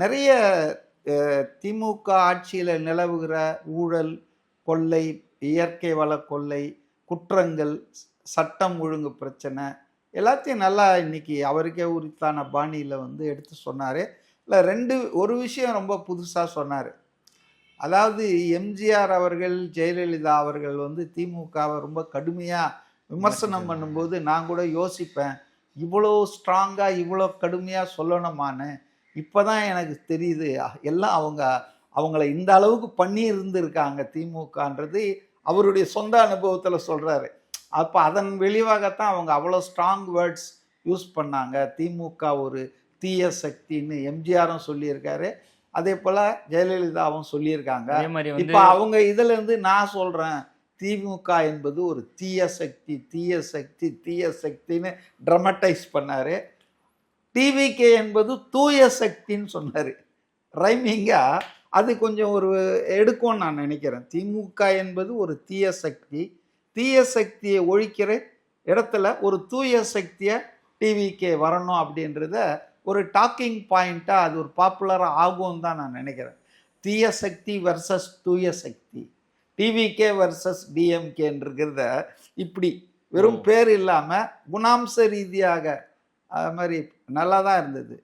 நிறைய திமுக ஆட்சியில் நிலவுகிற ஊழல், கொள்ளை, இயற்கை வள கொள்ளை, குற்றங்கள், சட்டம் ஒழுங்கு பிரச்சனை எல்லாத்தையும் நல்லா இன்னைக்கு அவருக்கே உரித்தான பாணியில் எடுத்து சொன்னார். இல்லை ஒரு விஷயம் ரொம்ப புதுசாக சொன்னார். அதாவது எம்ஜிஆர் அவர்கள், ஜெயலலிதா அவர்கள் திமுகவை ரொம்ப கடுமையாக விமர்சனம் பண்ணும்போது நான் கூட யோசிப்பேன், இவ்வளோ ஸ்ட்ராங்காக இவ்வளோ கடுமையாக சொல்லணுமான்னு. இப்போ தான் எனக்கு தெரியுது, எல்லாம் அவங்கள இந்த அளவுக்கு பண்ணி இருந்திருக்காங்க திமுகன்றது அவருடைய சொந்த அனுபவத்தில் சொல்கிறாரு. அப்போ அதன் வெளிவாகத்தான் அவங்க அவ்வளோ ஸ்ட்ராங் வேர்ட்ஸ் யூஸ் பண்ணாங்க. திமுக ஒரு தீய சக்தின்னு எம்ஜிஆரும் சொல்லியிருக்காரு, அதே போல் ஜெயலலிதாவும் சொல்லியிருக்காங்க. இப்போ அவங்க இதுலேருந்து நான் சொல்கிறேன், திமுக என்பது ஒரு தீய சக்தி, தீய சக்தி, தீய சக்தின்னு ட்ரமட்டைஸ் பண்ணார். டிவிகே என்பது தூய சக்தின்னு சொன்னார். ரைமிங்கா அது கொஞ்சம் ஒரு எடுக்கும்னு நான் நினைக்கிறேன். திமுக என்பது ஒரு தீய சக்தி, தீய சக்தியை ஒழிக்கிற இடத்துல ஒரு தூய சக்தியை டிவிகே வரணும் அப்படின்றத ஒரு டாக்கிங் பாயிண்ட்டாக அது ஒரு பாப்புலராக ஆகும்னு தான் நான் நினைக்கிறேன். தீய சக்தி வர்சஸ் தூய சக்தி, டிவிகே வர்சஸ் டிஎம்கேன்றத இப்படி வெறும் பேர் இல்லாமல் குணாம்ச ரீதியாக அது மாதிரி நல்லா தான் இருந்தது.